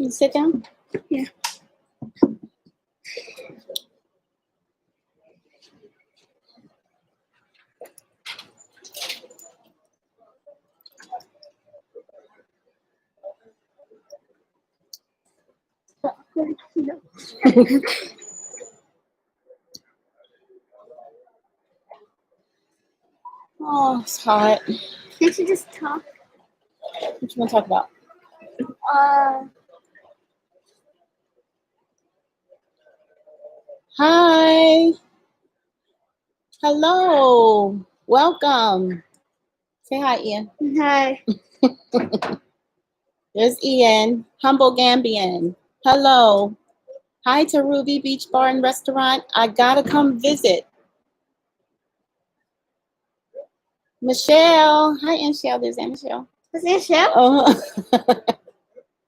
Can you sit down? Yeah. Oh, it's hot. Can't you just talk? What you want to talk about? Hi. Hello. Welcome. Say hi, Ian. Hi. There's Ian, humble Gambian. Hello. Hi to Ruby Beach Bar and Restaurant. I gotta come visit. Michelle. Hi, Michelle. There's Michelle. Is it show? Oh.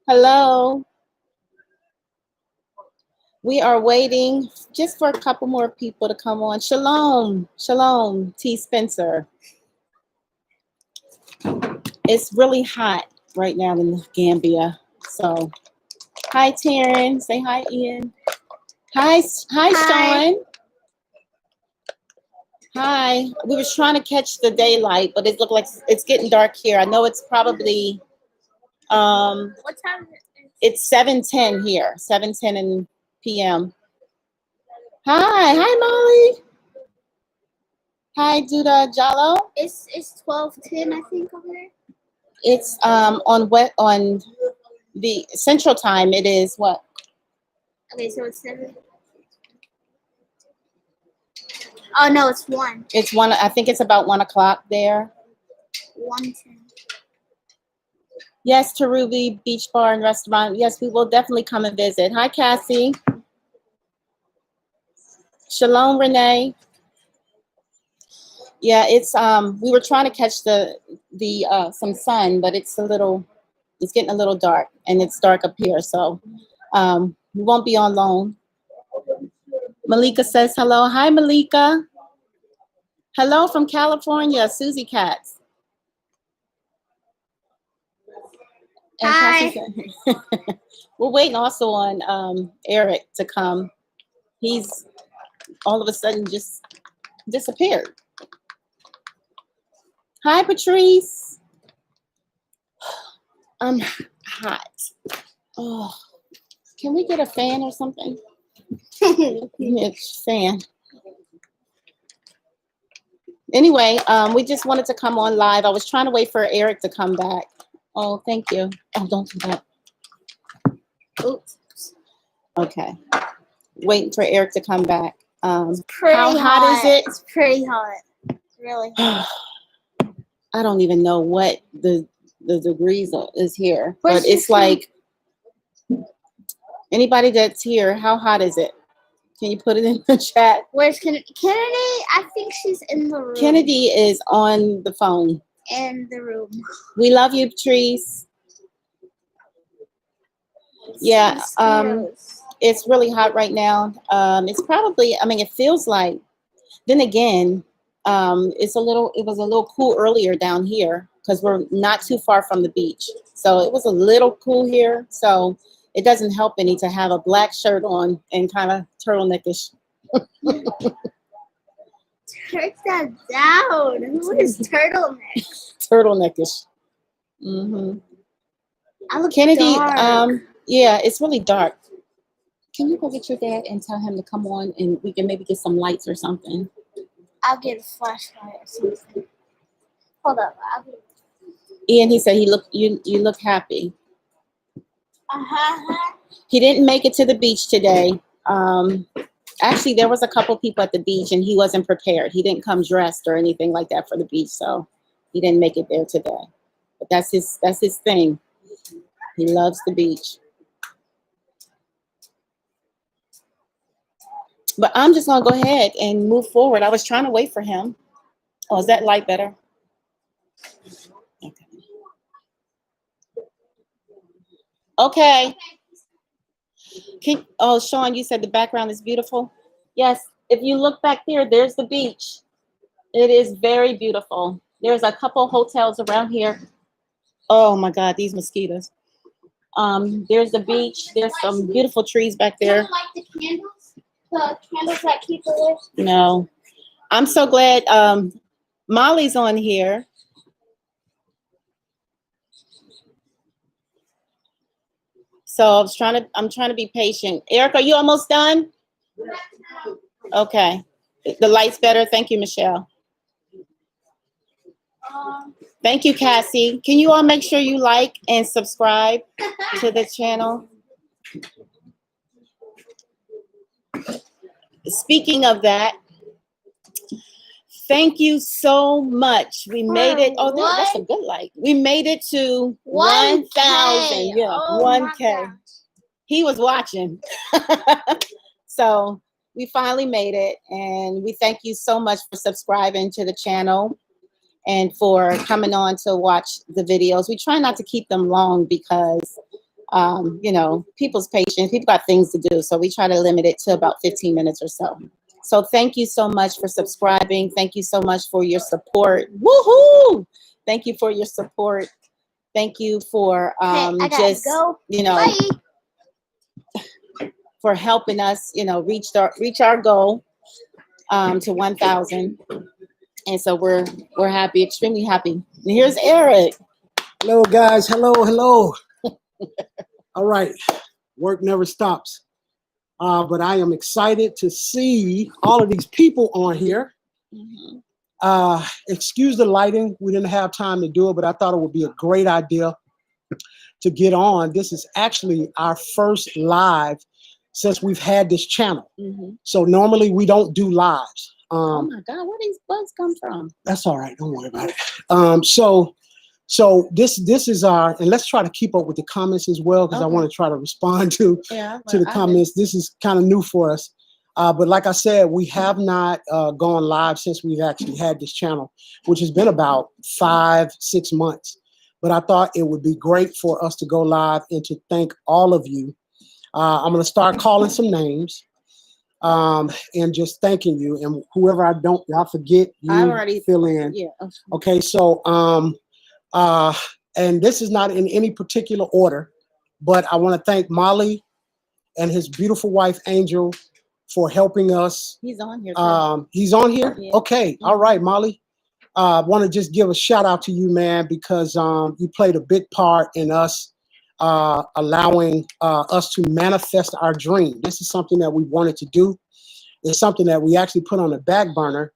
Hello. We are waiting just for a couple more people to come on. Shalom. Shalom, T. Spencer. It's really hot right now in Gambia. So, hi, Taryn. Say hi, Ian. Hi, Sean. Hi. We were trying to catch the daylight, but it looked like it's getting dark here. I know it's probably What time is it? it's 7:10 here. 7:10 p.m. Hi, Molly. Hi, Duda Jallo. It's 12:10, I think, over there. It's on the Central Time. It is what? Okay, so it's 7. Oh no, it's 1. It's 1. I think it's about 1 o'clock there. 1:10. Yes, to Ruby Beach Bar and Restaurant. Yes, we will definitely come and visit. Hi, Cassie. Shalom, Renee. Yeah, it's we were trying to catch the some sun, but it's getting a little dark, and it's dark up here, so we won't be on long. Malika says hello. Hi, Malika. Hello from California, Susie Katz. And Hi. We're waiting also on Eric to come. He's all of a sudden just disappeared. Hi, Patrice. I'm hot. Oh, can we get a fan or something? It's fan. Anyway, we just wanted to come on live. I was trying to wait for Eric to come back. Oh, thank you. Oh, don't do that. Oops. Okay. Waiting for Eric to come back. How hot is it? It's pretty hot. It's really hot. I don't even know what the degrees is here, but it's like anybody that's here. How hot is it? Can you put it in the chat? Where's Kennedy? I think she's in the room. Kennedy is on the phone. In the room. We love you, Patrice. Yeah, it's really hot right now. It's probably, I mean, it feels like, then again, it was a little cool earlier down here because we're not too far from the beach. So it was a little cool here. So it doesn't help any to have a black shirt on and kind of turtleneckish. Turn that down. Who is turtleneck? Turtleneckish. Mm-hmm. I look Kennedy, dark. yeah, it's really dark. Can you go get your dad and tell him to come on and we can maybe get some lights or something? I'll get a flashlight or something. Hold up. Ian, he said you look happy. Uh-huh. He didn't make it to the beach today. Actually, there was a couple people at the beach and he wasn't prepared. He didn't come dressed or anything like that for the beach, so he didn't make it there today. But that's his thing. He loves the beach. But I'm just gonna go ahead and move forward. I was trying to wait for him. Oh, is that light better? Okay. Oh, Sean, you said the background is beautiful. Yes, if you look back there, there's the beach. It is very beautiful. There's a couple hotels around here. Oh my God, these mosquitoes. There's the beach. There's some beautiful trees back You there. don't like the candles? The candles that keep away? No, I'm so glad Molly's on here. So I'm trying to be patient. Eric, are you almost done? Okay. The light's better. Thank you, Michelle. Thank you, Cassie. Can you all make sure you like and subscribe to the channel? Speaking of that, thank you so much. We made it. Oh, that's a good light. We made it to 1,000. Yeah, Oh, 1K. He was watching. So we finally made it. And we thank you so much for subscribing to the channel and for coming on to watch the videos. We try not to keep them long because, you know, people's patience, people got things to do. So we try to limit it to about 15 minutes or so. So thank you so much for subscribing. Thank you so much for your support. Woohoo! Thank you for your support. Thank you for just, you know, for helping us, you know, reach our goal to 1,000. And so we're happy, extremely happy. And here's Eric. Hello, guys. Hello. All right. Work never stops. But I am excited to see all of these people on here. Mm-hmm. Excuse the lighting. We didn't have time to do it, but I thought it would be a great idea to get on. This is actually our first live since we've had this channel. Mm-hmm. So normally we don't do lives. Oh my God, where these bugs come from? That's all right. Don't worry about it. So this is our, and let's try to keep up with the comments as well, because I want to try to respond to the comments. This is kind of new for us. But like I said, we have not gone live since we've actually had this channel, which has been about 5-6 months. But I thought it would be great for us to go live and to thank all of you. I'm going to start calling some names and just thanking you. And whoever I forget, you already fill in. Yeah. Okay, so and this is not in any particular order, but I want to thank Molly and his beautiful wife, Angel, for helping us. He's on here. Too. He's on here? Yeah. Okay. All right, Molly. I want to just give a shout out to you, man, because you played a big part in us allowing us to manifest our dream. This is something that we wanted to do. It's something that we actually put on the back burner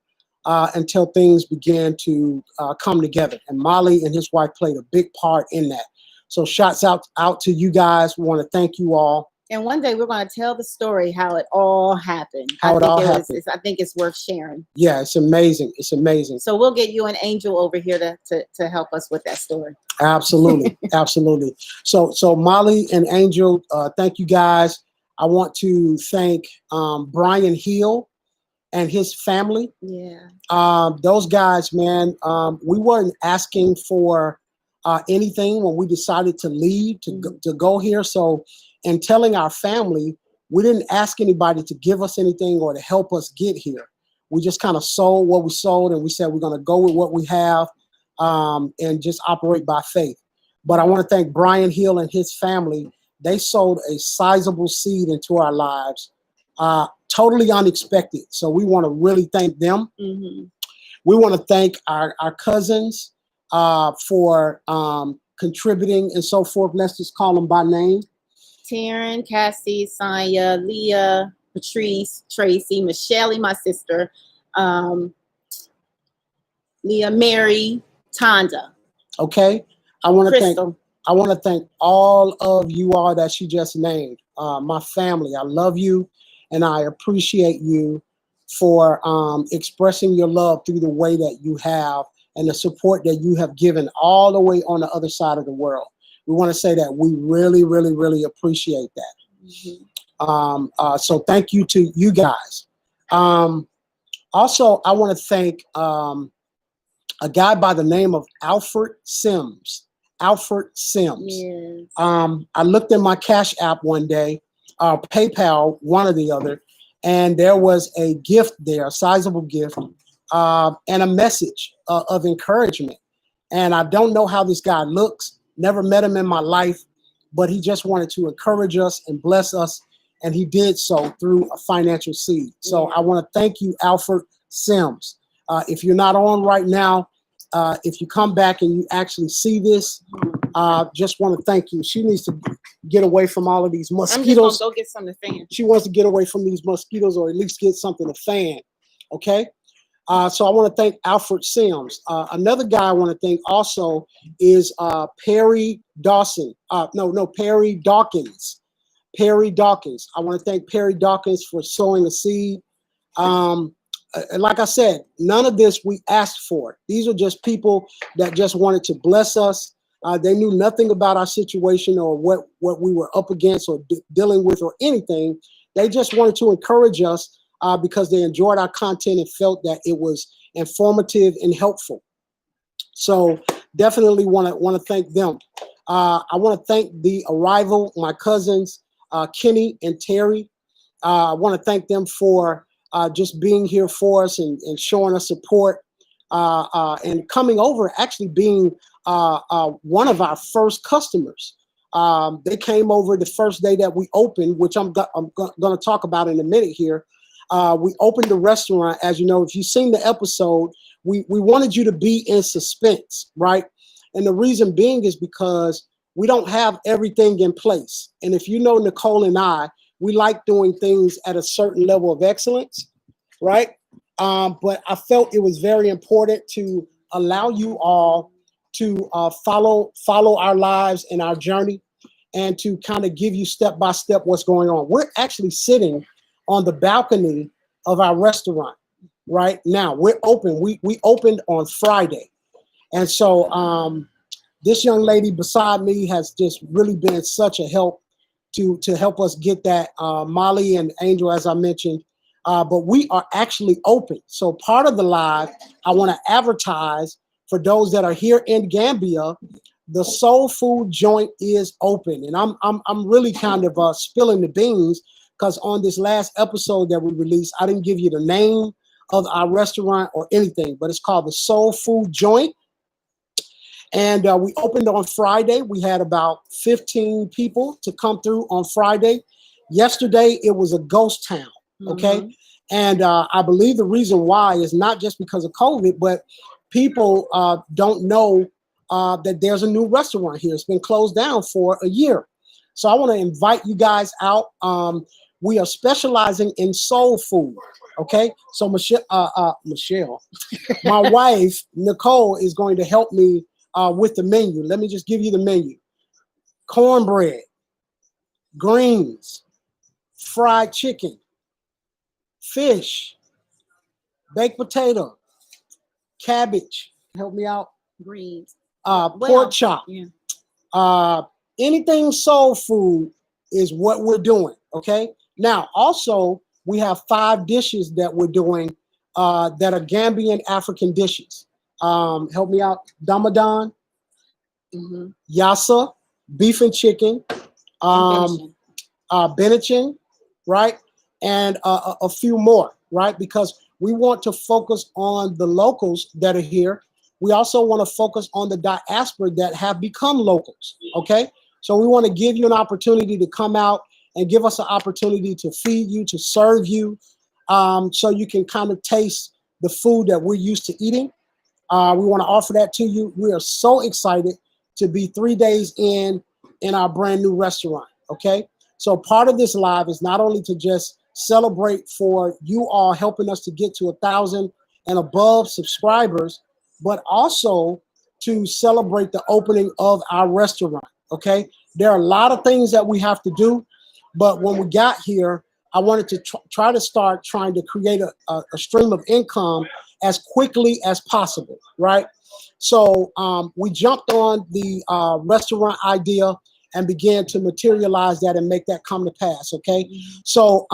until things began to come together. And Molly and his wife played a big part in that. So shouts out to you guys. We want to thank you all. And one day we're going to tell the story how it all happened. I think it's worth sharing. Yeah, it's amazing. It's amazing. So we'll get you an Angel over here to help us with that story. Absolutely. Absolutely. So Molly and Angel, thank you guys. I want to thank Brian Hill and his family. Yeah. Those guys, man, we weren't asking for anything when we decided to leave, to go here. So in telling our family, we didn't ask anybody to give us anything or to help us get here. We just kind of sold what we sold, and we said we're going to go with what we have and just operate by faith. But I want to thank Brian Hill and his family. They sowed a sizable seed into our lives, totally unexpected. So we want to really thank them. Mm-hmm. We want to thank our cousins for contributing and so forth. Let's just call them by name. Taryn, Cassie, Sonia, Leah, Patrice, Tracy, Michelle, my sister, Leah, Mary, Tonda. Okay. I want to thank all of you all that she just named. My family, I love you and I appreciate you for expressing your love through the way that you have and the support that you have given all the way on the other side of the world. We want to say that we really, really, really appreciate that. Mm-hmm. So thank you to you guys. Also, I want to thank a guy by the name of Alfred Sims. Yes. I looked in my Cash App one day, PayPal, one or the other, and there was a gift there, a sizable gift, and a message of encouragement. And I don't know how this guy looks. Never met him in my life, but he just wanted to encourage us and bless us, and he did so through a financial seed. So I want to thank you, Alfred Sims. If you're not on right now, if you come back and you actually see this, just want to thank you. She needs to get away from all of these mosquitoes. I'm just gonna go get something to fan. She wants to get away from these mosquitoes, or at least get something to fan. Okay. So I want to thank Alfred Sims. Another guy I want to thank also is Perry Dawson. Perry Dawkins. Perry Dawkins. I want to thank Perry Dawkins for sowing a seed. And like I said, none of this we asked for. These are just people that just wanted to bless us. They knew nothing about our situation or what we were up against or dealing with or anything. They just wanted to encourage us because they enjoyed our content and felt that it was informative and helpful. So definitely want to thank them. I want to thank the Arrival, my cousins, Kenny and Terry. I want to thank them for just being here for us and showing us support and coming over, actually being one of our first customers. They came over the first day that we opened, which I'm going to talk about in a minute here. We opened the restaurant. As you know, if you've seen the episode, we wanted you to be in suspense, right? And the reason being is because we don't have everything in place. And if you know Nicole and I, we like doing things at a certain level of excellence, right? But I felt it was very important to allow you all to follow our lives and our journey, and to kind of give you step by step what's going on. We're actually sitting on the balcony of our restaurant right now. We're open. We opened on Friday, and so this young lady beside me has just really been such a help to help us get that. Molly and Angel, as I mentioned. But we are actually open. So part of the live, I want to advertise for those that are here in Gambia, the soul food joint is open. And I'm really kind of spilling the beans, because on this last episode that we released, I didn't give you the name of our restaurant or anything, but it's called the Soul Food Joint. And we opened on Friday. We had about 15 people to come through on Friday. Yesterday, it was a ghost town. Okay. Mm-hmm. And I believe the reason why is not just because of COVID, but people don't know that there's a new restaurant here. It's been closed down for a year. So I want to invite you guys out. We are specializing in soul food. Okay. So Michelle, my wife, Nicole, is going to help me with the menu. Let me just give you the menu. Cornbread, greens, fried chicken, fish, baked potato, cabbage. Help me out. Greens. Pork chop. Yeah. Anything soul food is what we're doing. Okay. Now, also, we have 5 dishes that we're doing that are Gambian African dishes. Help me out. Damadan, yassa, beef and chicken, Benachin, right? And a few more, right? Because we want to focus on the locals that are here. We also want to focus on the diaspora that have become locals, okay? So we want to give you an opportunity to come out and give us an opportunity to feed you, to serve you, so you can kind of taste the food that we're used to eating. We want to offer that to you. We are so excited to be 3 days in our brand new restaurant, okay? So part of this live is not only to just celebrate for you all helping us to get to 1,000 and above subscribers, but also to celebrate the opening of our restaurant, okay? There are a lot of things that we have to do, but when we got here, I wanted to try to start trying to create a stream of income as quickly as possible, right? So we jumped on the restaurant idea and began to materialize that and make that come to pass, okay? Mm-hmm. So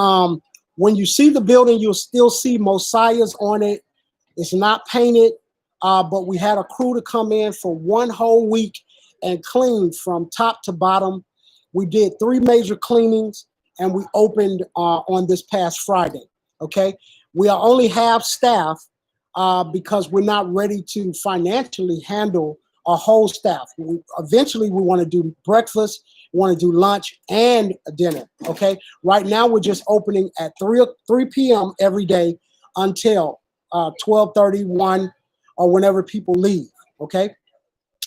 when you see the building, you'll still see mosiahs on it. It's not painted, but we had a crew to come in for 1 whole week and clean from top to bottom. We did 3 major cleanings, and we opened on this past Friday, okay? We are only half staff because we're not ready to financially handle a whole staff. Eventually, we want to do breakfast. want to do lunch and dinner. Okay. Right now we're just opening at 3 p.m. every day until 12:30, 1, or whenever people leave. Okay.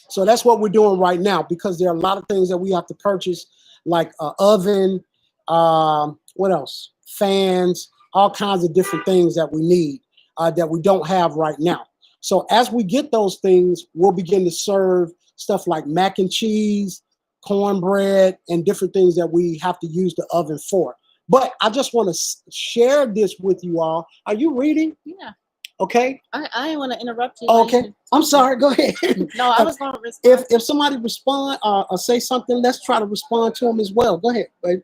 So that's what we're doing right now, because there are a lot of things that we have to purchase, like oven, what else? Fans, all kinds of different things that we need that we don't have right now. So as we get those things, we'll begin to serve stuff like mac and cheese, cornbread, and different things that we have to use the oven for. But I just want to share this with you all. Are you reading? Yeah. Okay. I didn't want to interrupt you. Okay. I'm sorry. Go ahead. No, I was going to respond. If somebody respond or say something, let's try to respond to them as well. Go ahead, babe.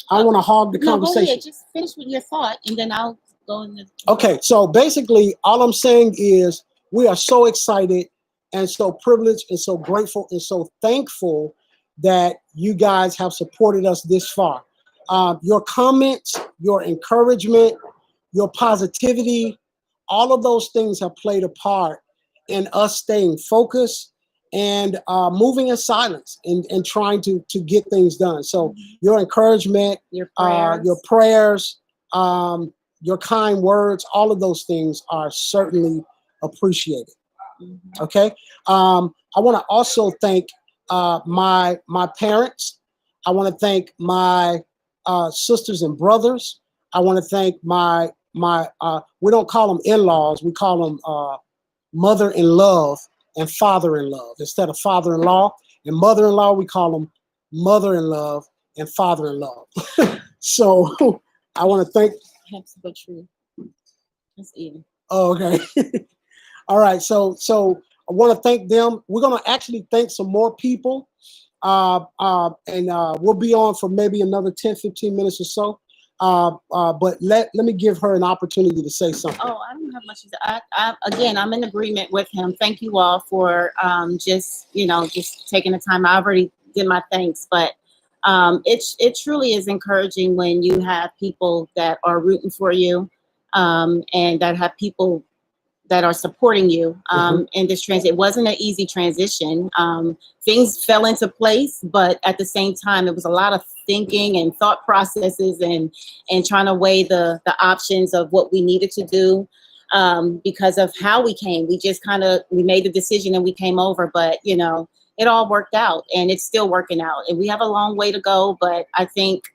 I want to hog the conversation. Go ahead. Just finish with your thought, and then I'll go in. Okay. So basically, all I'm saying is we are so excited and so privileged and so grateful and so thankful that you guys have supported us this far. Your comments, your encouragement, your positivity, all of those things have played a part in us staying focused and moving in silence and trying to get things done. So your encouragement, your prayers, your kind words, all of those things are certainly appreciated. Okay. I want to also thank my parents. I want to thank my sisters and brothers. I want to thank my we don't call them in-laws, we call them mother-in-love and father-in-love. Instead of father-in-law and mother-in-law, we call them mother-in-love and father-in-love. So I want to thank. That's but true. That's even. Oh, okay. All right. So I want to thank them. We're going to actually thank some more people. And we'll be on for maybe another 10, 15 minutes or so. But let me give her an opportunity to say something. Oh, I don't have much to say. Again, I'm in agreement with him. Thank you all for just taking the time. I already did my thanks, but it truly is encouraging when you have people that are rooting for you, and that have people that are supporting you in this transit. It wasn't an easy transition. Things fell into place, but at the same time, it was a lot of thinking and thought processes and trying to weigh the options of what we needed to do because of how we came. We just we made the decision and we came over, but it all worked out and it's still working out. And we have a long way to go, but I think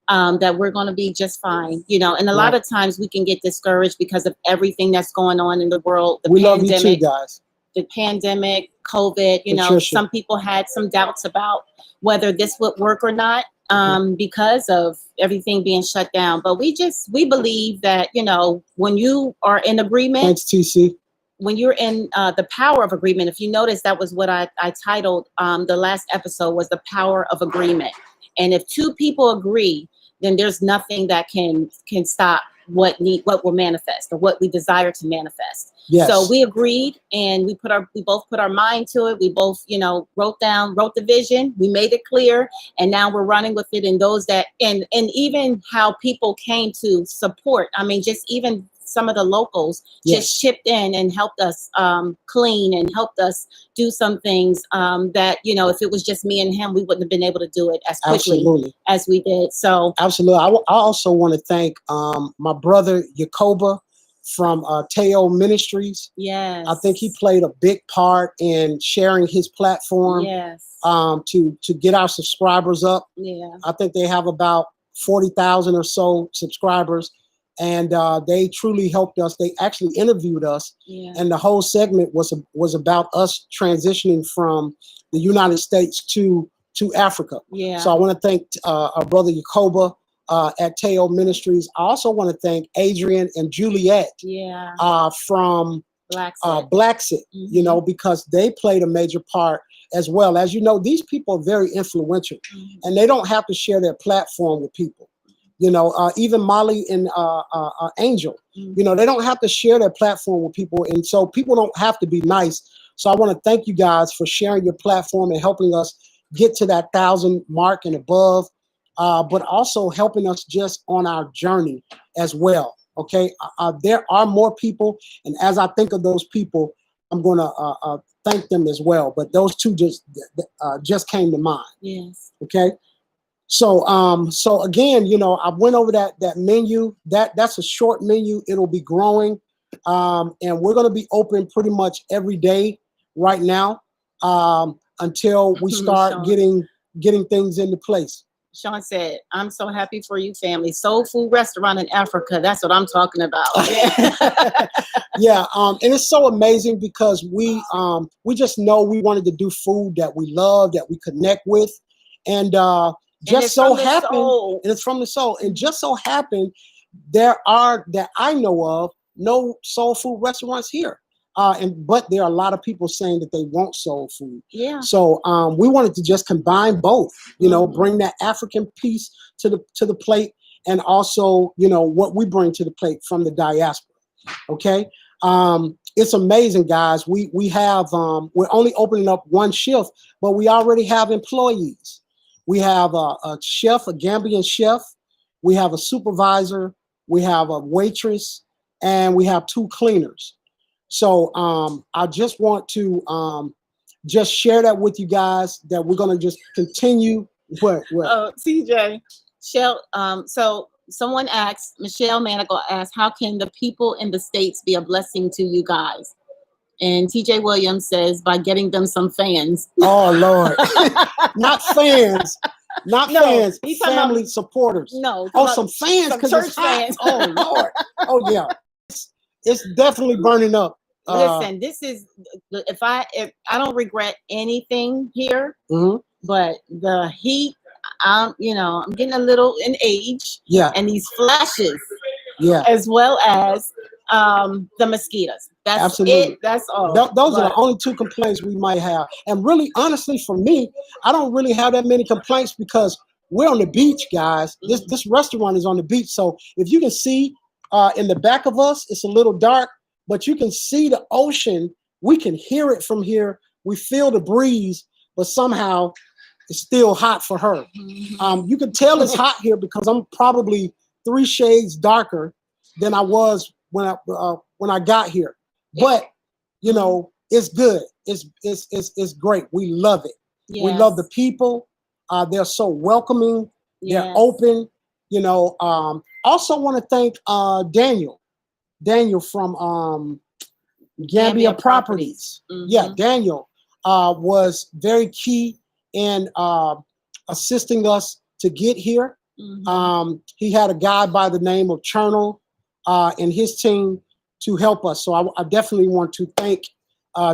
that we're going to be just fine, and a lot of times we can get discouraged because of everything that's going on in the world. We love you too, guys. The pandemic, COVID, some people had some doubts about whether this would work or not because of everything being shut down. But we believe that, when you are in agreement. Thanks, TC. When you're in the power of agreement, if you notice, that was what I titled the last episode was the power of agreement. And if two people agree, then there's nothing that can stop what will manifest or what we desire to manifest. Yes. So we agreed and we both put our mind to it. We both, wrote the vision, we made it clear, and now we're running with it. And those that, and even how people came to support. I mean, just even some of the locals just chipped in and helped us clean and helped us do some things that, if it was just me and him, we wouldn't have been able to do it as quickly as we did. So absolutely. I also want to thank my brother Yacoba from Teo Ministries. Yes. I think he played a big part in sharing his platform to get our subscribers up. Yeah. I think they have about 40,000 or so subscribers. And they truly helped us. They actually interviewed us, and the whole segment was about us transitioning from the United States to Africa. Yeah. So I want to thank our brother Yacoba at Teo Ministries. I also want to thank Adrian and Juliet from Blackset, because they played a major part as well. As you know, these people are very influential, and they don't have to share their platform with people. Even Molly and Angel, they don't have to share their platform with people. And so people don't have to be nice. So I want to thank you guys for sharing your platform and helping us get to that 1,000 mark and above, but also helping us just on our journey as well. Okay. There are more people. And as I think of those people, I'm going to thank them as well. But those two just came to mind. Yes. Okay. So again, I went over that menu. That's a short menu. It'll be growing, and we're going to be open pretty much every day right now, until we start getting things into place. Sean said, "I'm so happy for you, family. Soul food restaurant in Africa. That's what I'm talking about." Yeah, and it's so amazing because we just know we wanted to do food that we love, that we connect with, and just so happened, and it's from the soul, and just so happened there are, that I know of, no soul food restaurants here. But there are a lot of people saying that they want soul food. Yeah. So we wanted to just combine both, bring that African piece to the plate, and also, what we bring to the plate from the diaspora. Okay. It's amazing, guys. We have, we're only opening up one shift, but we already have employees. We have a chef, a Gambian chef. We have a supervisor. We have a waitress, and we have 2 cleaners. So I just want to just share that with you guys, that we're going to just continue. What? CJ, so someone asked, Michelle Manigal asked, how can the people in the States be a blessing to you guys? And TJ Williams says, by getting them some fans. Oh, Lord. Not fans. Not fans. Family supporters. No. Some fans, because it's hot. Fans. Oh, Lord. Oh, yeah. It's definitely burning up. Listen, this is, if I don't regret anything here, but the heat, I'm getting a little in age. Yeah. And these flashes. Yeah. As well as the mosquitoes. That's absolutely it. That's all. Those are the only 2 complaints we might have. And really, honestly, for me, I don't really have that many complaints because we're on the beach, guys. This restaurant is on the beach. So if you can see in the back of us, it's a little dark, but you can see the ocean. We can hear it from here. We feel the breeze, but somehow it's still hot for her. You can tell it's hot here because I'm probably 3 shades darker than I was when I got here. But it's good. It's great. We love it. Yes. We love the people. They're so welcoming. Yes. They're open. Also want to thank Daniel from Gambia Properties. Yeah, Daniel was very key in assisting us to get here. He had a guy by the name of Chernal and his team to help us. So I definitely want to thank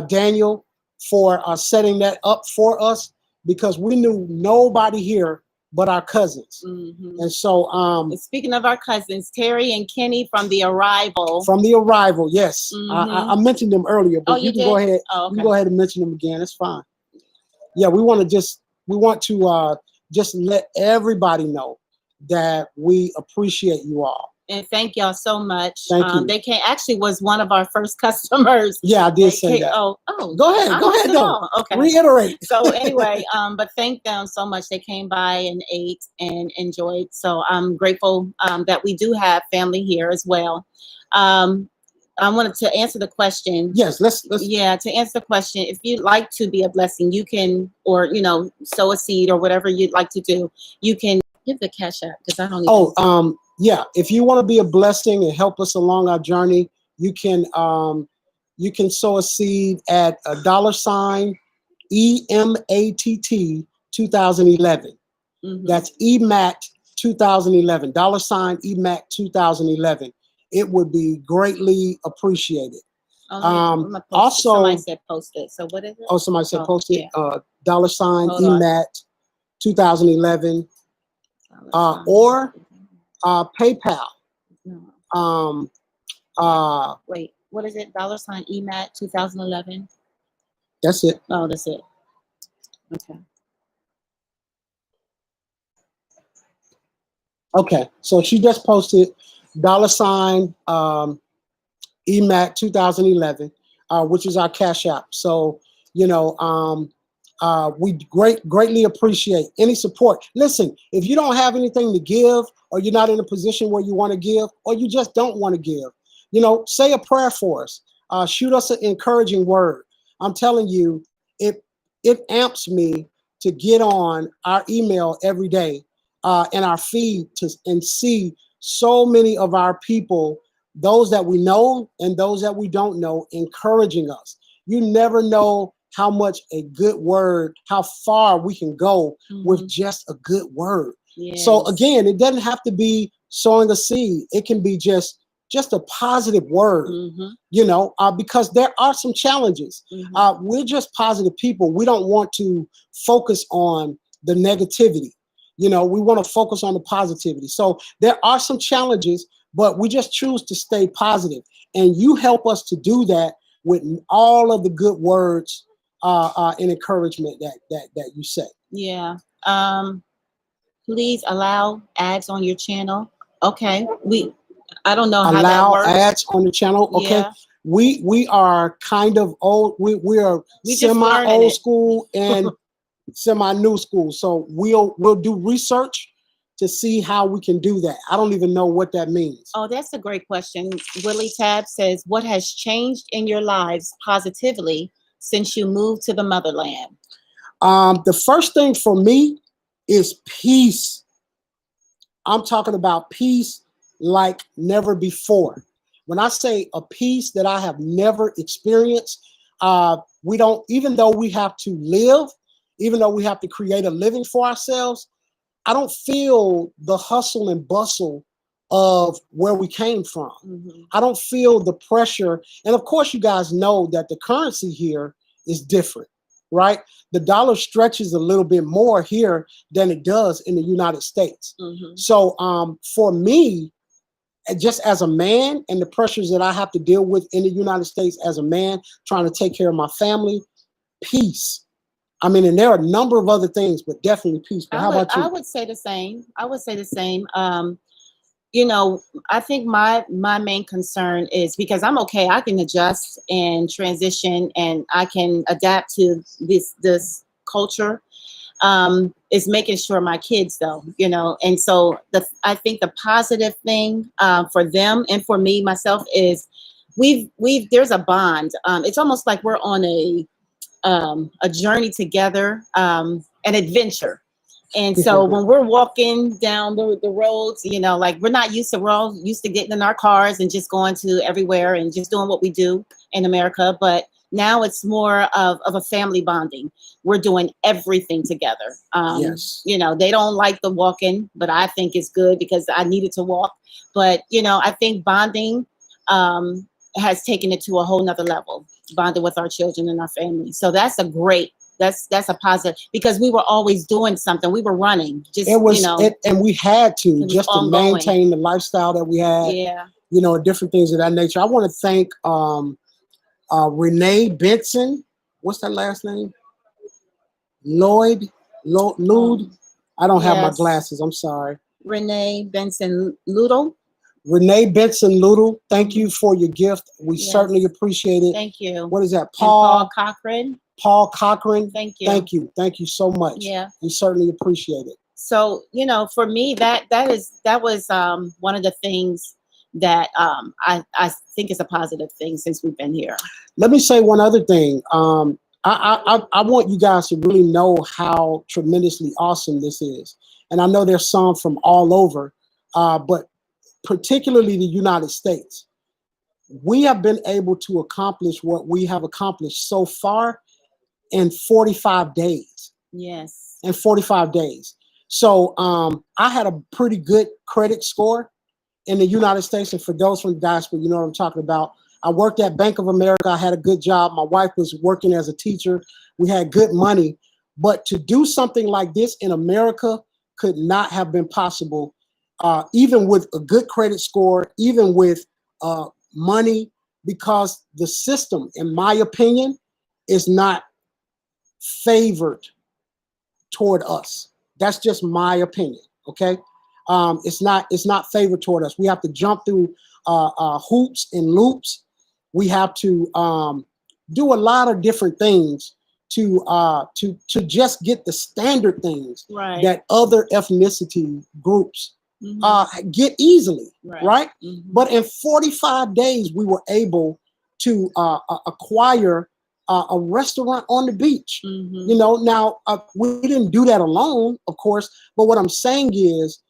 Daniel for setting that up for us, because we knew nobody here but our cousins. And so speaking of our cousins, Terry and Kenny from the Arrival. From the Arrival, yes. I mentioned them earlier, but you can go ahead. You can go ahead and mention them again. It's fine. Yeah, we want to just let everybody know that we appreciate you all. And thank y'all so much. Thank you. They actually was one of our first customers. Yeah, I did say that. Oh, go ahead, though. Okay. Reiterate. So anyway, but thank them so much. They came by and ate and enjoyed. So I'm grateful that we do have family here as well. I wanted to answer the question. Yes, let's. Yeah, to answer the question, if you'd like to be a blessing, you can, or sow a seed or whatever you'd like to do. You can give the cash out, because I don't even. Yeah, if you want to be a blessing and help us along our journey, you can sow a seed at $EMATT 2011. That's EMAT 2011. $EMAT 2011. It would be greatly appreciated. Also, somebody said post it. So what is it? Oh, somebody said post it. Yeah. $EMAT 2011. Or PayPal. Wait, what is it? $EMAT 2011. That's it. Oh, that's it. Okay. Okay, so she just posted $EMAT 2011, which is our Cash App. So we greatly appreciate any support. Listen, if you don't have anything to give, or you're not in a position where you want to give, or you just don't want to give, say a prayer for us. Shoot us an encouraging word. I'm telling you, it amps me to get on our email every day in our feed and see so many of our people, those that we know and those that we don't know, encouraging us. You never know how much a good word, how far we can go with just a good word. Yes. So again, it doesn't have to be sowing a seed. It can be just a positive word, you know, because there are some challenges. We're just positive people. We don't want to focus on the negativity. You know, we want to focus on the positivity. So there are some challenges, but we just choose to stay positive. And you help us to do that with all of the good words and encouragement that you say. Yeah. Please allow ads on your channel. Okay. I don't know how that works. Allow ads on the channel. Okay. Yeah. We are kind of old. We are semi old school and semi new school. So we'll do research to see how we can do that. I don't even know what that means. Oh, that's a great question. Willie Tab says, what has changed in your lives positively since you moved to the motherland? The first thing for me is peace. I'm talking about peace like never before. When I say a peace that I have never experienced, we don't, even though we have to live, even though we have to create a living for ourselves, I don't feel the hustle and bustle of where we came from. I don't feel the pressure. And of course, you guys know that the currency here is different, right? The dollar stretches a little bit more here than it does in the United States. So for me, just as a man and the pressures that I have to deal with in the United States as a man, trying to take care of my family, peace. I mean, and there are a number of other things, but definitely peace. But how about you? I would say the same. I would say the same. You know, I think my main concern is because I'm okay. I can adjust and transition, and I can adapt to this culture. Is making sure my kids, though, you know, and so I think the positive thing for them and for me myself is there's a bond. It's almost like we're on a journey together, an adventure. And so when we're walking down the roads, you know, like we're all used to getting in our cars and just going to everywhere and just doing what we do in America. But now it's more of a family bonding. We're doing everything together. Yes. You know, they don't like the walking, but I think it's good because I needed to walk. But, you know, I think bonding has taken it to a whole nother level, bonding with our children and our family. So that's a positive, because we were always doing something. We were running. And we had to just to maintain the lifestyle that we had. Yeah. You know, different things of that nature. I want to thank Renee Benson. What's that last name? Lloyd. I don't have my glasses. I'm sorry. Renee Benson Ludel. Renee Benson Ludel, thank you for your gift. We certainly appreciate it. Thank you. What is that? Paul Cochran. Paul Cochran. Thank you. Thank you. Thank you so much. Yeah. We certainly appreciate it. So, you know, for me, that was one of the things that I think is a positive thing since we've been here. Let me say one other thing. I want you guys to really know how tremendously awesome this is. And I know there's some from all over, but particularly the United States. We have been able to accomplish what we have accomplished so far in 45 days. Yes. In 45 days. So I had a pretty good credit score in the United States. And for those from the diaspora, you know what I'm talking about. I worked at Bank of America. I had a good job. My wife was working as a teacher. We had good money. But to do something like this in America could not have been possible, even with a good credit score, even with money, because the system, in my opinion, is not favored toward us. That's just my opinion. Okay. It's not favored toward us. We have to jump through hoops and loops. We have to do a lot of different things to just get the standard things that other ethnicity groups get easily, right? But in 45 days, we were able to acquire a restaurant on the beach. Mm-hmm. You know, now we didn't do that alone, of course, but what I'm saying is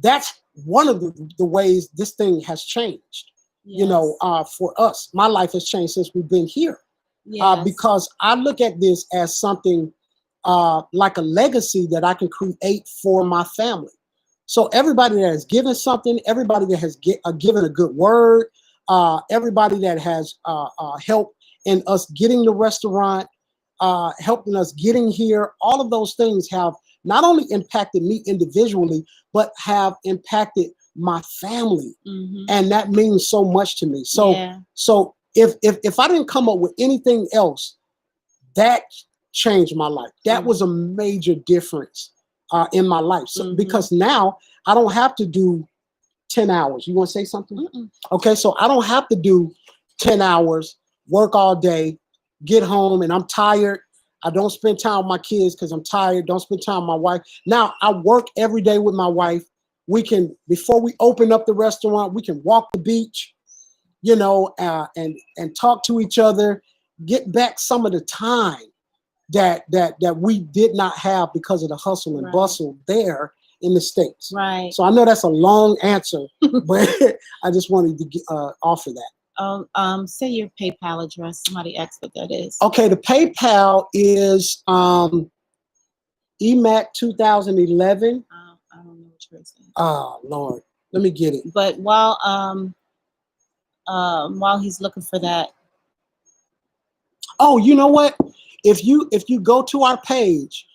that's one of the ways this thing has changed. Yes. You know, for us, my life has changed since we've been here. Yes. Because I look at this as something like a legacy that I can create for my family. So everybody that has given something, everybody that has given a good word, everybody that has helped in us getting the restaurant, helping us getting here, all of those things have not only impacted me individually, but have impacted my family. Mm-hmm. And that means so much to me. So, yeah. So if I didn't come up with anything else, that changed my life. That mm-hmm. was a major difference in my life. So, mm-hmm. because now I don't have to do 10 hours. You want to say something? Mm-mm. Okay, so I don't have to do 10 hours, work all day, get home, and I'm tired. I don't spend time with my kids because I'm tired. Don't spend time with my wife. Now I work every day with my wife. We can, before we open up the restaurant, we can walk the beach, you know, and talk to each other, get back some of the time that we did not have because of the hustle and right. bustle there in the States. Right. So I know that's a long answer, but I just wanted to offer that. Say your PayPal address. Somebody asked what that is. Okay, the PayPal is EMAC 2011. I don't know what yours is. Oh Lord, let me get it. But while he's looking for that. Oh, you know what? If you go to our page,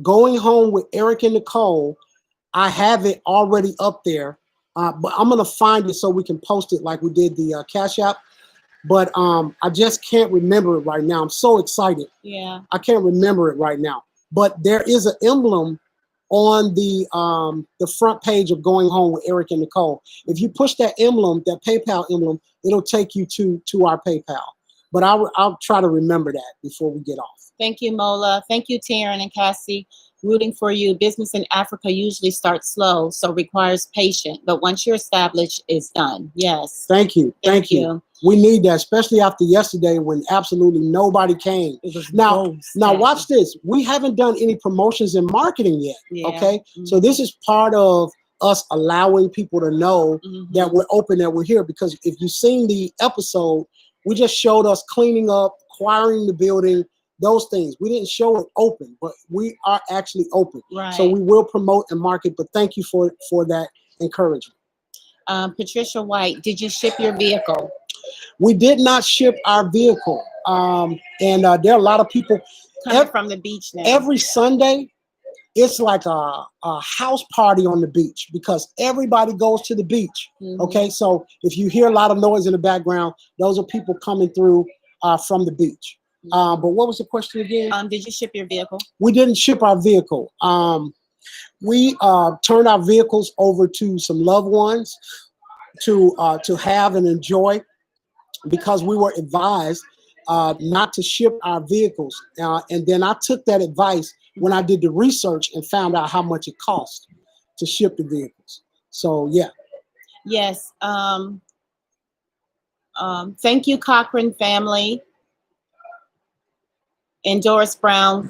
Going Home with Erick and Nicole, I have it already up there. But I'm gonna find it so we can post it like we did the Cash App. But I just can't remember it right now. I'm so excited. Yeah. I can't remember it right now. But there is an emblem on the front page of Going Home with Erick and Nicole. If you push that emblem, that PayPal emblem, it'll take you to our PayPal. But I'll try to remember that before we get off. Thank you, Mola. Thank you, Taryn and Cassie. Rooting for you. Business in Africa usually starts slow, so requires patience. But once you're established, it's done. Yes. Thank you. Thank you. We need that, especially after yesterday when absolutely nobody came. Now watch this. We haven't done any promotions and marketing yet. Yeah. Okay. Mm-hmm. So this is part of us allowing people to know mm-hmm. that we're open, that we're here. Because if you've seen the episode, we just showed us cleaning up, acquiring the building, those things. We didn't show it open, but we are actually open. Right. So we will promote and market, but thank you for that encouragement. Patricia White, did you ship your vehicle? We did not ship our vehicle. And there are a lot of people coming from the beach now. Every Sunday, it's like a house party on the beach because everybody goes to the beach. Mm-hmm. Okay, so if you hear a lot of noise in the background, those are people coming through from the beach. But what was the question again? Did you ship your vehicle? We didn't ship our vehicle. We turned our vehicles over to some loved ones to have and enjoy, because we were advised not to ship our vehicles. And then I took that advice when I did the research and found out how much it cost to ship the vehicles. So yeah. Yes. Thank you, Cochran family. And Doris Brown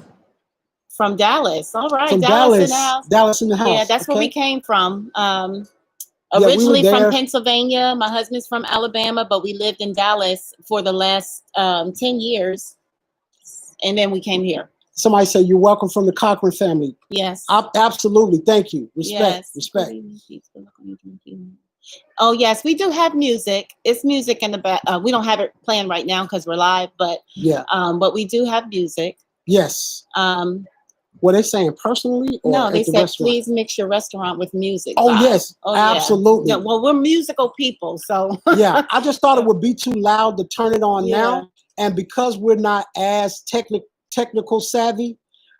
from Dallas. All right, from Dallas in the house. Dallas in the house. Yeah, that's okay. where we came from. Originally we from Pennsylvania. My husband's from Alabama, but we lived in Dallas for the last 10 years. And then we came here. Somebody said you're welcome from the Cochran family. Yes. Absolutely. Thank you. Respect. Yes. Respect. Oh, yes, we do have music. It's music in the back. We don't have it playing right now because we're live, but yeah. But we do have music. Yes. What they saying personally? Or no, they said restaurant? Please mix your restaurant with music. Oh, yes. Oh, absolutely. Yeah. Well, we're musical people, so yeah. I just thought it would be too loud to turn it on now, and because we're not as technical savvy,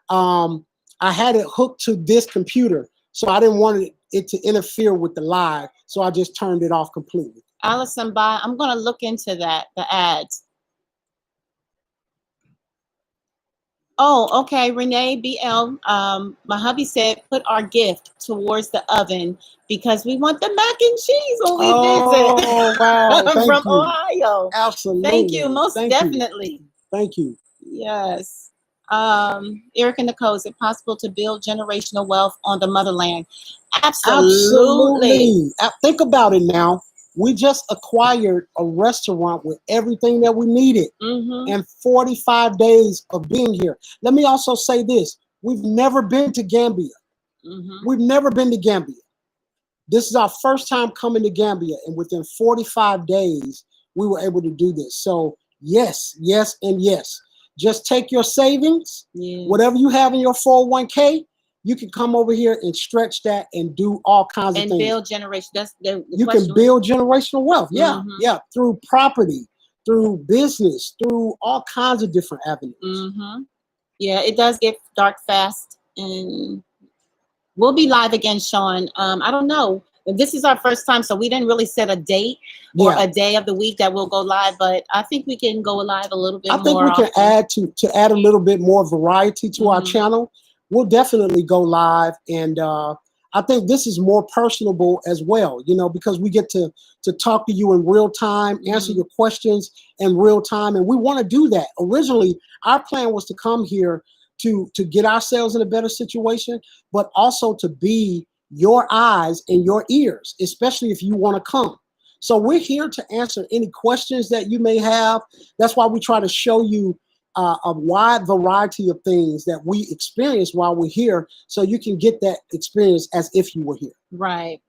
I had it hooked to this computer, so I didn't want it to interfere with the live, so I just turned it off completely. Allison, I'm going to look into that, the ads. Oh, okay. Renee BL. My hubby said put our gift towards the oven because we want the mac and cheese when we Oh, wow. visit Thank from you. Ohio. Thank you. Absolutely. Most Thank you. definitely. Thank you. Yes. Eric and Nicole, is it possible to build generational wealth on the motherland? Absolutely. Absolutely. Think about it now. We just acquired a restaurant with everything that we needed and 45 days of being here. Let me also say this. We've never been to Gambia. We've never been to Gambia. This is our first time coming to Gambia, and within 45 days, we were able to do this. So yes, yes, and yes. Just take your savings, whatever you have in your 401k, you can come over here and stretch that and do all kinds of things. And build generation. That's you can build generational wealth. Yeah, yeah, through property, through business, through all kinds of different avenues. Yeah, it does get dark fast, and we'll be live again, Sean. I don't know. This is our first time, so we didn't really set a date or a day of the week that we'll go live, but I think we can go live a little bit more. I think we can add to add a little bit more variety to our channel. We'll definitely go live, and I think this is more personable as well, you know, because we get to talk to you in real time, answer your questions in real time, and we want to do that. Originally, our plan was to come here to get ourselves in a better situation, but also to be your eyes and your ears, especially if you want to come. So we're here to answer any questions that you may have. That's why we try to show you a wide variety of things that we experience while we're here, so you can get that experience as if you were here. Right.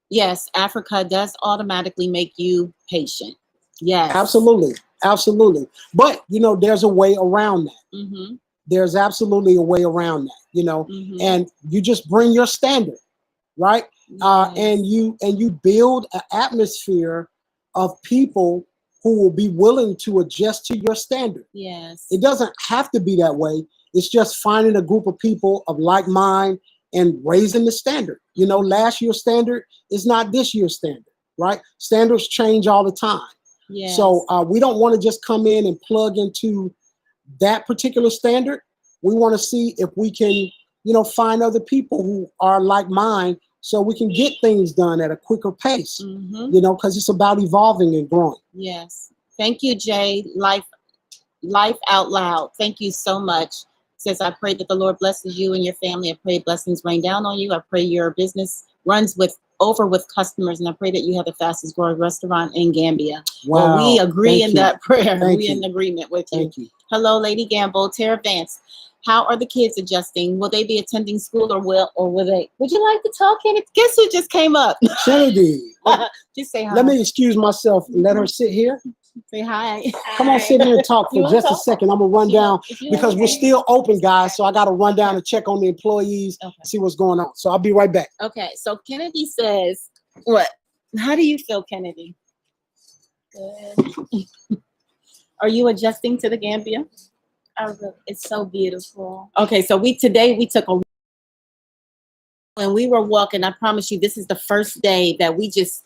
Yes, Africa does automatically make you patient. Yes. Absolutely. Absolutely. But, you know, there's a way around that. There's absolutely a way around that, you know, and you just bring your standard, right? And you build an atmosphere of people who will be willing to adjust to your standard. Yes. It doesn't have to be that way. It's just finding a group of people of like mind and raising the standard. You know, last year's standard is not this year's standard, right? Standards change all the time. Yes. So we don't want to just come in and plug into that particular standard. We want to see if we can, you know, find other people who are like mine, so we can get things done at a quicker pace, you know, because it's about evolving and growing. Yes. Thank you, Jay. Life out loud. Thank you so much. Says, I pray that the Lord blesses you and your family. I pray blessings rain down on you. I pray your business runs over with customers, and I pray that you have the fastest growing restaurant in Gambia. Wow. Well, we agree in that prayer. We're in agreement with you. Thank you. Hello, Lady Gamble. Tara Vance. How are the kids adjusting? Will they be attending school or will they? Would you like to talk, Kennedy? Guess who just came up? Kennedy. Just say hi. Let me excuse myself and let her sit here. Say hi. Come on, sit here and talk for just a second. I'm going to run down because we're still open, guys. So I got to run down and check on the employees, see what's going on. So I'll be right back. Okay. So Kennedy says, what? How do you feel, Kennedy? Good. Are you adjusting to the Gambia? It's so beautiful. Okay. So today we took a, when we were walking, I promise you, this is the first day that we just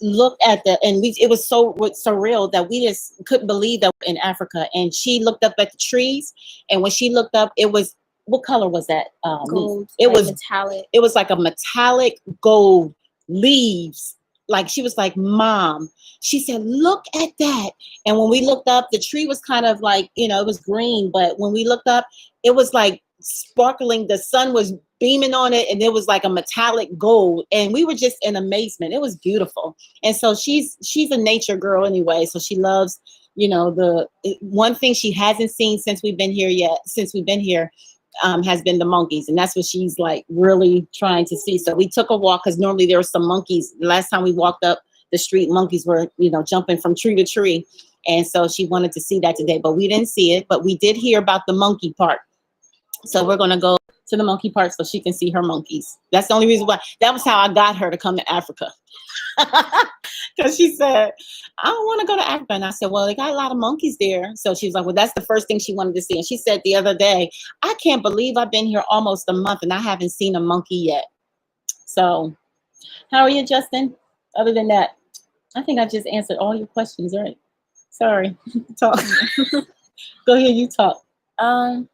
looked at it was so surreal that we just couldn't believe that we're in Africa. And she looked up at the trees, and when she looked up, it was, what color was that? Gold. It was metallic. It was like a metallic gold leaves. Like, she was like, Mom, she said, look at that. And when we looked up, the tree was kind of like, you know, it was green, but when we looked up, it was like sparkling. The sun was beaming on it, and it was like a metallic gold. And we were just in amazement. It was beautiful. And so she's a nature girl anyway. So she loves, you know, the one thing she hasn't seen since we've been here, has been the monkeys. And that's what she's like really trying to see. So we took a walk, because normally there were some monkeys. The last time we walked up the street, monkeys were, you know, jumping from tree to tree. And so she wanted to see that today, but we didn't see it. But we did hear about the monkey park. So we're going to go to the monkey park so she can see her monkeys. That's the only reason why. That was how I got her to come to Africa. Because she said, I don't want to go to Africa. And I said, well, they got a lot of monkeys there. So she was like, well, that's the first thing she wanted to see. And she said the other day, I can't believe I've been here almost a month and I haven't seen a monkey yet. So how are you, Justin? Other than that, I think I just answered all your questions, right? Sorry. Talk. Go ahead, you talk. I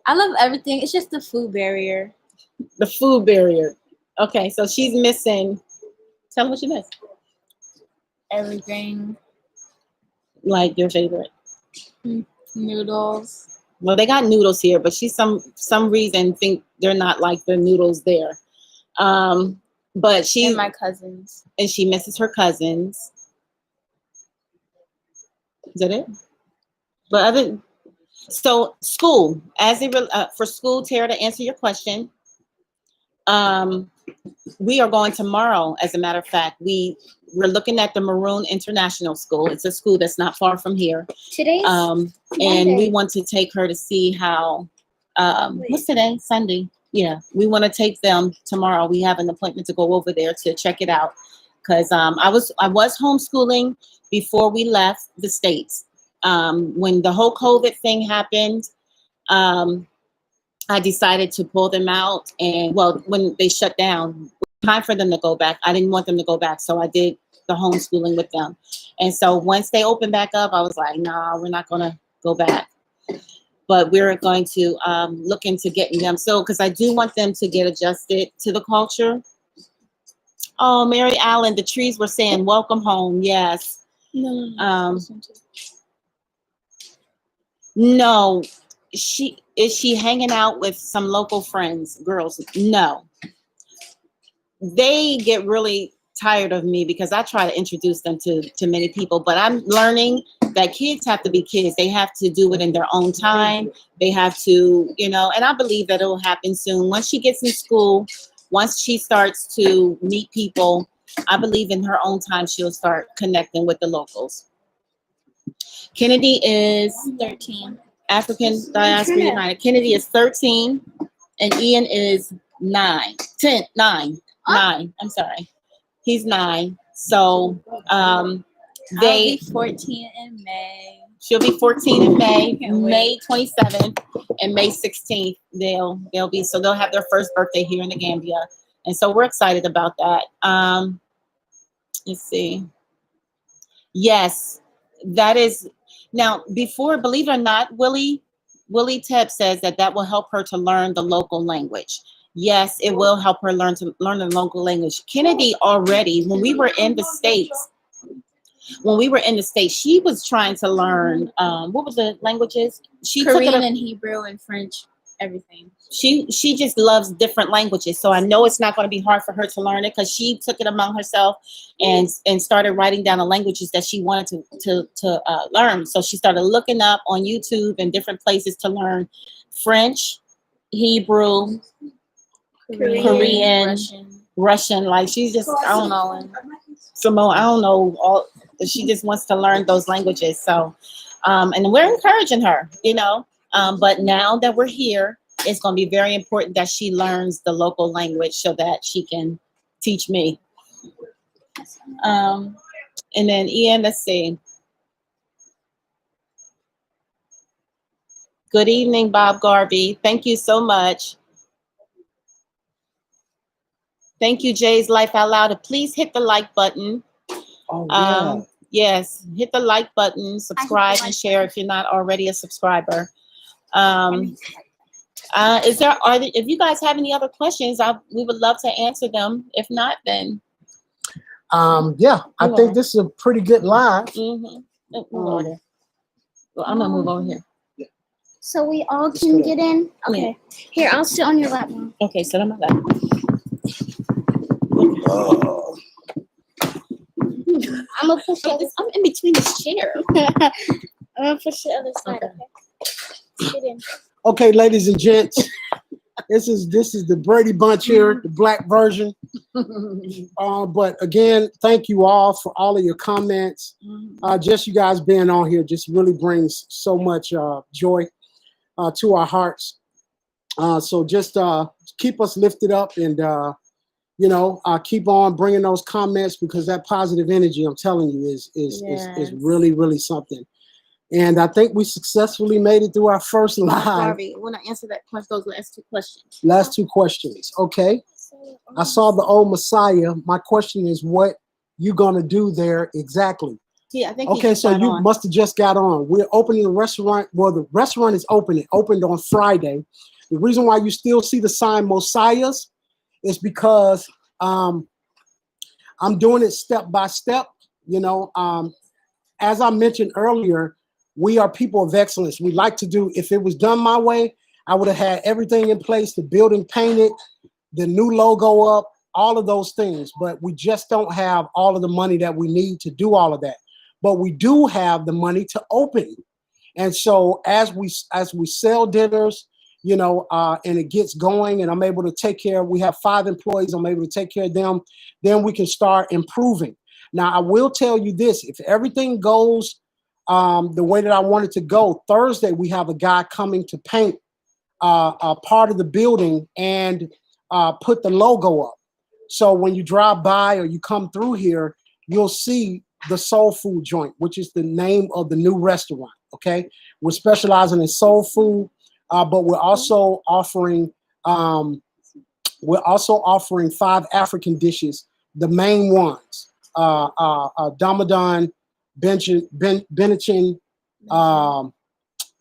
love everything. It's just the food barrier. The food barrier. Okay, so she's missing. Tell her what you miss. Everything. Like your favorite. Noodles. Well, they got noodles here, but she some reason think they're not like the noodles there. But she And my cousins. and she misses her cousins. Is that it? But other so school as it for school, Tara, to answer your question, we are going tomorrow. As a matter of fact, we're looking at the Maroon International School. It's a school that's not far from here. Today's and we want to take her to see how. What's today? Sunday. Yeah, we want to take them tomorrow. We have an appointment to go over there to check it out because I was homeschooling before we left the States. When the whole COVID thing happened, I decided to pull them out. And well, when they shut down, time for them to go back. I didn't want them to go back, so I did the homeschooling with them. And so once they opened back up, I was like, nah, we're not gonna go back. But we're going to look into getting them. So, because I do want them to get adjusted to the culture. Oh, Mary Allen, the trees were saying, welcome home. Yes. No, is she hanging out with some local friends, girls? No. They get really tired of me because I try to introduce them to many people, but I'm learning that kids have to be kids. They have to do it in their own time. They have to, and I believe that it will happen soon. Once she gets in school, once she starts to meet people, I believe in her own time, she'll start connecting with the locals. Kennedy is 13. African Diaspora United. Kennedy is 13 and Ian is 9. I'm sorry. He's 9. So I'll be 14 in May. She'll be 14 in May, May 27th, and May 16th. They'll have their first birthday here in the Gambia, and so we're excited about that. Let's see. Yes, that is now. Before, believe it or not, Willie Tebb says that will help her to learn the local language. Yes, it will help her learn the local language. Kennedy already, when we were in the States, she was trying to learn, what were the languages? Korean and Hebrew and French, everything. She just loves different languages. So I know it's not going to be hard for her to learn it because she took it among herself and started writing down the languages that she wanted to learn. So she started looking up on YouTube and different places to learn French, Hebrew, Korean, Russian. Like she's just, I don't know. Simone, I don't know. She just wants to learn those languages. So, and we're encouraging her, but now that we're here, it's going to be very important that she learns the local language so that she can teach me. And then Ian, let's see. Good evening, Bob Garvey. Thank you so much. Thank you, Jay's Life Out Loud. Please hit the like button. Oh, yeah. Yes, hit the like button, subscribe, and share if you're not already a subscriber. If you guys have any other questions, we would love to answer them. If not, then I think this is a pretty good live. Mm-hmm. Well, I'm gonna move over here. So we all can get in. Okay. Yeah. Here, I'll sit on your lap now. Okay, sit on my lap. I'm gonna push it. I'm in between this chair. I'm gonna push the other side. Okay. Get in. Okay, ladies and gents, this is the Brady Bunch here, the black version. But again, thank you all for all of your comments. Just you guys being on here just really brings so much joy to our hearts. So just keep us lifted up and keep on bringing those comments because that positive energy, I'm telling you, is really, really something. And I think we successfully made it through our first live. Harvey, I want to answer those last 2 questions. Last 2 questions. Okay. I saw the old Messiah. My question is, what you gonna do there exactly? I think. Okay, so you must have just got on. We're opening the restaurant. Well, the restaurant is open. It opened on Friday. The reason why you still see the sign Mosiah's is because I'm doing it step by step. You know, as I mentioned earlier, we are people of excellence. We like to do. If it was done my way, I would have had everything in place, the building painted, the new logo up, all of those things. But we just don't have all of the money that we need to do all of that. But we do have the money to open. And so as we sell dinners, you know, and it gets going and I'm able to take care, we have 5 employees, I'm able to take care of them, then we can start improving. Now, I will tell you this, if everything goes the way that I want it to go, Thursday, we have a guy coming to paint a part of the building and put the logo up. So when you drive by or you come through here, you'll see the soul food joint, which is the name of the new restaurant. Okay, we're specializing in soul food, but we're also offering 5 African dishes. The main ones: Ramadan, Benichin,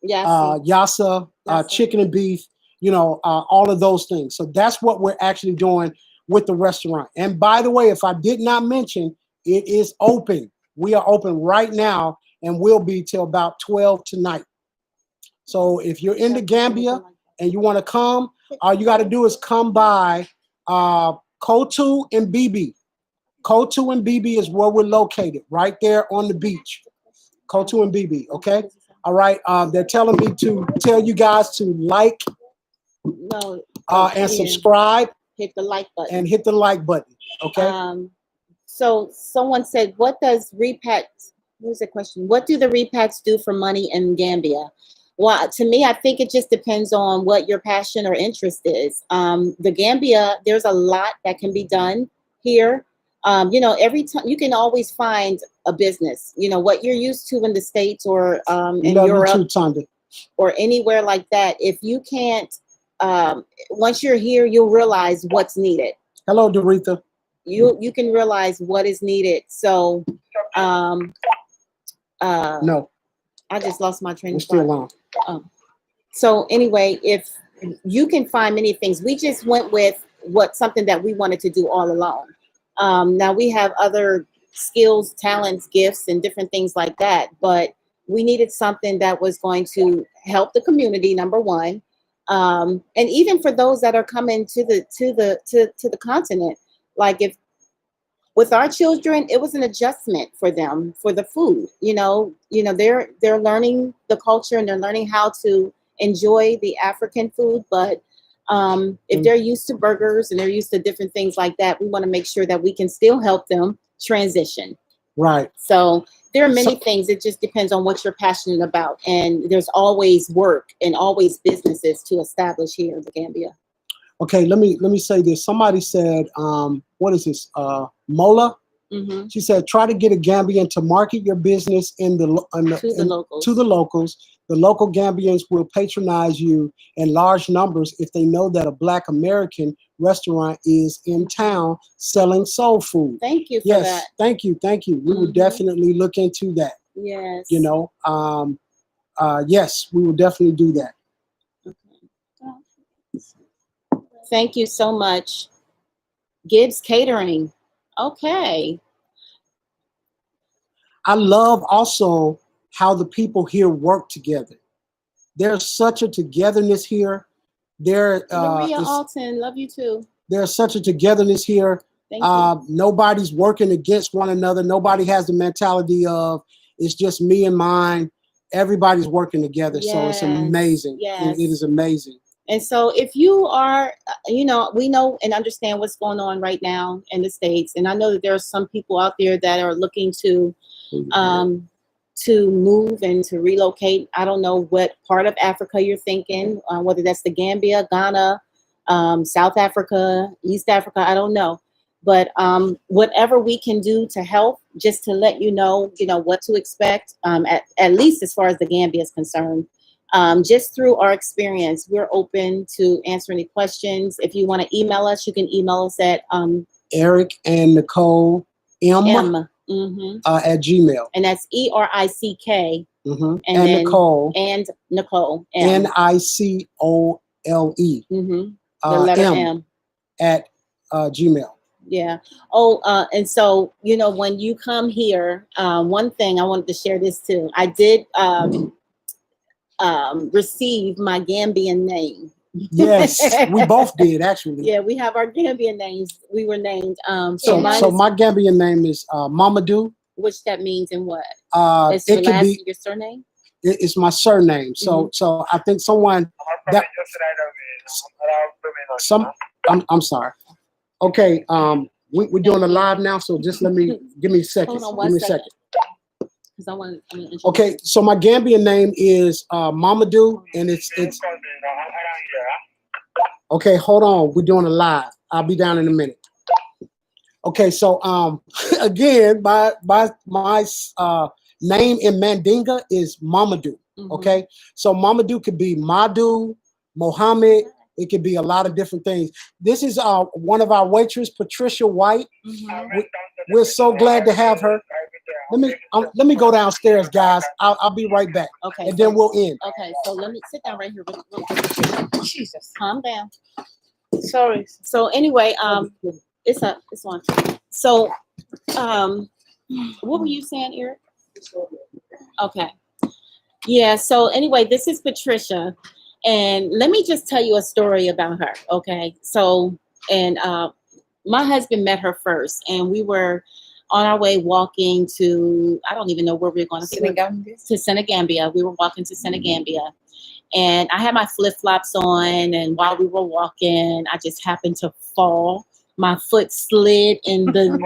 yassa, chicken and beef. You know, all of those things. So that's what we're actually doing with the restaurant. And by the way, if I did not mention, it is open. We are open right now and will be till about 12 tonight. So if you're in the Gambia and you want to come, all you got to do is come by Kotu and Bibi. Kotu and Bibi is where we're located, right there on the beach. Kotu and Bibi, okay? All right, they're telling me to tell you guys to like and subscribe. Hit the like button. And hit the like button, okay? So someone said, what does repacks, here's a question, what do the repacks do for money in Gambia? Well, to me, I think it just depends on what your passion or interest is. The Gambia, there's a lot that can be done here. You know, every time you can always find a business, you know, what you're used to in the States or in Europe or anywhere like that. If you can't, once you're here, you'll realize what's needed. Hello, Doretha. You can realize what is needed. So, no, I just lost my train of thought. Still on. So anyway, if you can find many things, we just went with something that we wanted to do all along. Now we have other skills, talents, gifts, and different things like that, but we needed something that was going to help the community, number one, and even for those that are coming to the continent. Like if with our children, it was an adjustment for them for the food. You know, they're learning the culture and they're learning how to enjoy the African food. But if they're used to burgers and they're used to different things like that, we want to make sure that we can still help them transition. Right. So there are many things. It just depends on what you're passionate about. And there's always work and always businesses to establish here in the Gambia. Okay, let me say this. Somebody said, what is this? Mola. Mm-hmm. She said, try to get a Gambian to market your business to the locals. The local Gambians will patronize you in large numbers if they know that a Black American restaurant is in town selling soul food. Thank you for that. Thank you. We will definitely look into that. Yes. You know, yes, we will definitely do that. Thank you so much. Gibbs Catering. Okay. I love also how the people here work together. There's such a togetherness here. Maria Alton, love you too. There's such a togetherness here. Thank you. Nobody's working against one another. Nobody has the mentality of it's just me and mine. Everybody's working together. Yes. So it's amazing. Yes. It is amazing. And so if you are, you know, we know and understand what's going on right now in the States. And I know that there are some people out there that are looking to move and to relocate. I don't know what part of Africa you're thinking, whether that's the Gambia, Ghana, South Africa, East Africa, I don't know. But whatever we can do to help, just to let you know what to expect, at least as far as the Gambia is concerned. Just through our experience, we're open to answer any questions. If you want to email us, you can email us at Erick and Nicole M at Gmail. And that's ERICK. And then Nicole. And Nicole. NICOLE. The letter M. At Gmail. Yeah. Oh, and so, you know, when you come here, one thing I wanted to share this too. I did receive my Gambian name. Yes, we both did actually. Yeah, we have our Gambian names. We were named. So my Gambian name is Mamadou. Which that means in what? It could be your surname. It's my surname. So I think someone that I'm sorry. Okay, we're doing a live now, so just give me a second. Hold on, give me a second. Okay, so my Gambian name is Mamadou, and it's. Okay, hold on. We're doing a live. I'll be down in a minute. Okay, so again, my name in Mandinga is Mamadou. Okay, so Mamadou could be Madu, Mohammed. It could be a lot of different things. This is one of our waitress, Patricia White. We're so glad to have her. Let me go downstairs, guys. I'll be right back. Okay. And then we'll end. Okay, so let me sit down right here. Real quick. Jesus. Calm down. Sorry. So anyway, it's on. So, what were you saying, Eric? Okay. Yeah. So anyway, this is Patricia, and let me just tell you a story about her. Okay. So, and my husband met her first, and we were on our way walking to, I don't even know where we were going to Senegambia. We were walking to Senegambia, and I had my flip-flops on, and while we were walking, I just happened to fall. My foot slid in the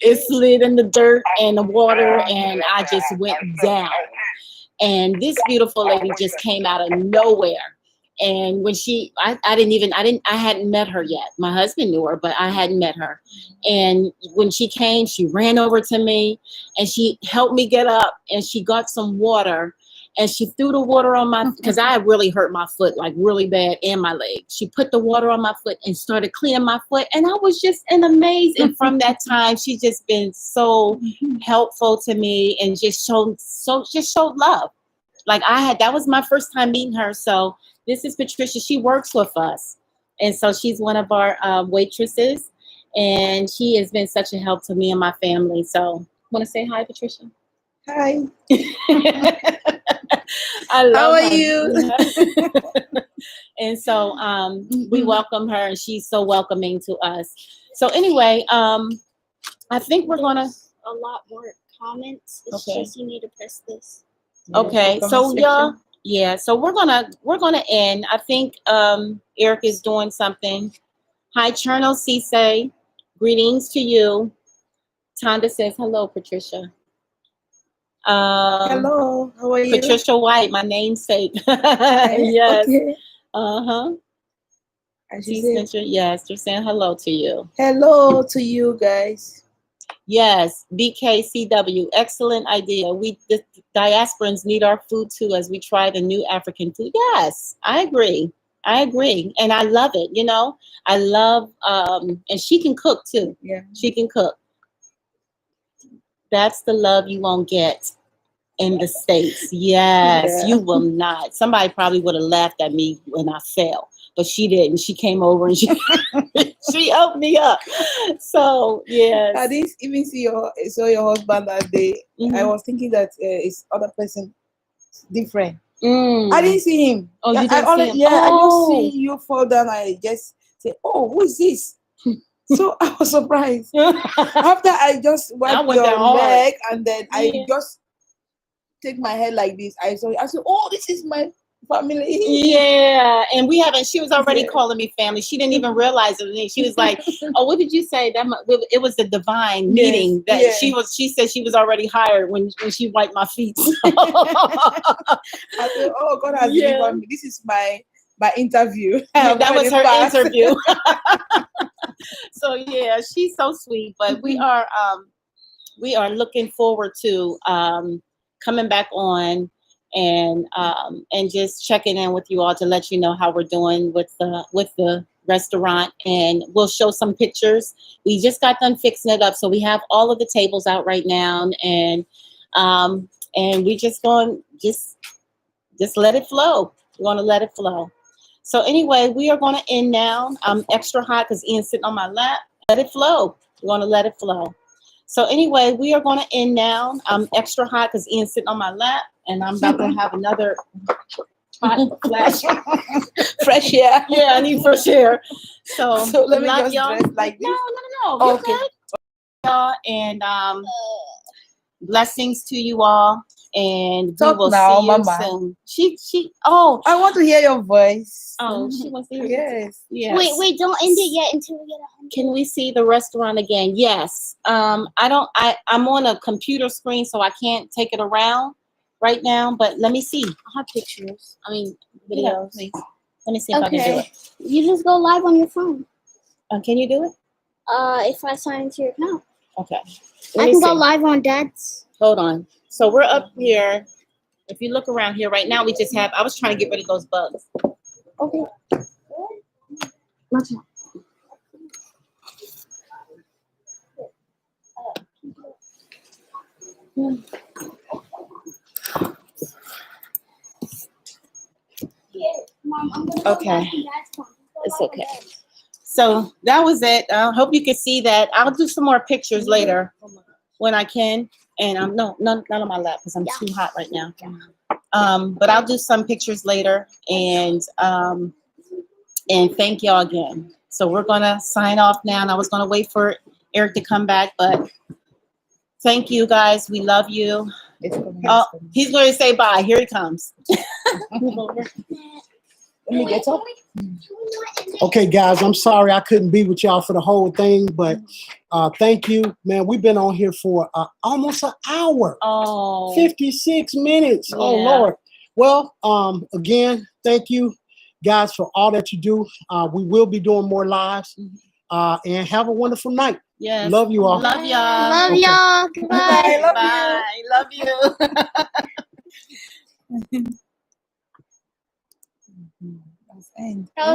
it slid in the dirt and the water, and I just went down. And this beautiful lady just came out of nowhere. And when I hadn't met her yet. My husband knew her, but I hadn't met her. And when she came, she ran over to me and she helped me get up, and she got some water, and she threw the water on my, because I really hurt my foot like really bad, and my leg. She put the water on my foot and started cleaning my foot. And I was just in amaze. And from that time, she's just been so helpful to me and just showed love. Like that was my first time meeting her. So this is Patricia. She works with us. And so she's one of our waitresses, and she has been such a help to me and my family. So want to say hi, Patricia? Hi. I love How are her. you? And so we welcome her, and she's so welcoming to us. So anyway, I think we're gonna A lot more comments. It's Okay. just you need to press this. okay. So y'all, yeah. So we're gonna end. I think Eric is doing something. Hi, Cherno Cisse. Greetings to you. Tonda says hello, Patricia. Hello. How are you? Patricia White, my namesake. Yes. Okay. Yes, they're saying hello to you. Hello to you guys. Yes, BKCW, excellent idea. The diasporans need our food too as we try the new African food. Yes, I agree. And I love it. You know, I love, and she can cook too. Yeah. She can cook. That's the love you won't get in the States. Yes, Yeah. You will not. Somebody probably would have laughed at me when I fell, but she didn't. She came over and she helped me up. So, yes. I didn't even saw your husband that day. Mhm. I was thinking that it's other person different. Mm. I didn't see him. Oh, you I didn't see him? Yeah, I just Oh. see you fall down. I just say, "Oh, who is this?" So I was surprised. After I just wiped went your down hard. leg, and then I Yeah. just take my head like this. I said, "Oh, this is my family." Yeah, and she was already Yeah. calling me family. She didn't even realize it. And she was like, "Oh, what did you say? It was the divine Yes, meeting that yes. she said she was already hired when she wiped my feet." I said, "Oh, God has Yeah. given me. This is my interview." Yeah, that was her Passed. interview. So yeah, she's so sweet. But we are looking forward to coming back on and just checking in with you all to let you know how we're doing with the restaurant, and we'll show some pictures. We just got done fixing it up, so we have all of the tables out right now, and we just going just let it flow. We're going to let it flow. So anyway, we are going to end now. I'm extra hot because Ian's sitting on my lap. Let it flow. We're going to let it flow. So anyway, we are going to end now. I'm extra hot because Ian's sitting on my lap, and I'm about to have another hot flash. Fresh air. Yeah, I need fresh air. So let me love just y'all. dress like this. No. Oh, You're okay. good. Y'all, and blessings to you all. And Talk we will now, see you Mama. soon. Oh, I want to hear your voice. Oh, she wants to hear. Yes. Yes. Wait, don't end it yet until we get 100. Can we see the restaurant again? Yes. I'm on a computer screen, so I can't take it around right now. But let me see. I have pictures. I mean, videos. Yeah, please. Let me see if I can do it. You just go live on your phone. Can you do it? If I sign into your account. Okay. I can go live on Dad's. Hold on. So we're up here. If you look around here right now, we just have. I was trying to get rid of those bugs. Okay. Okay. It's okay. So that was it. I hope you can see that. I'll do some more pictures later when I can. And I'm not on my lap because I'm too hot right now. But I'll do some pictures later, and thank y'all again. So we're gonna sign off now, and I was gonna wait for Eric to come back, but thank you guys. We love you. Oh, he's going to say bye. Here he comes. Let me get up. Okay, guys, I'm sorry I couldn't be with y'all for the whole thing, but thank you, man. We've been on here for almost an hour. Oh, 56 minutes. Yeah. Oh, Lord. Well, again, thank you, guys, for all that you do. We will be doing more lives. And have a wonderful night. Yes. Love you all. Love y'all. Love Okay. y'all. Goodbye. Bye. Love you. That's end. That was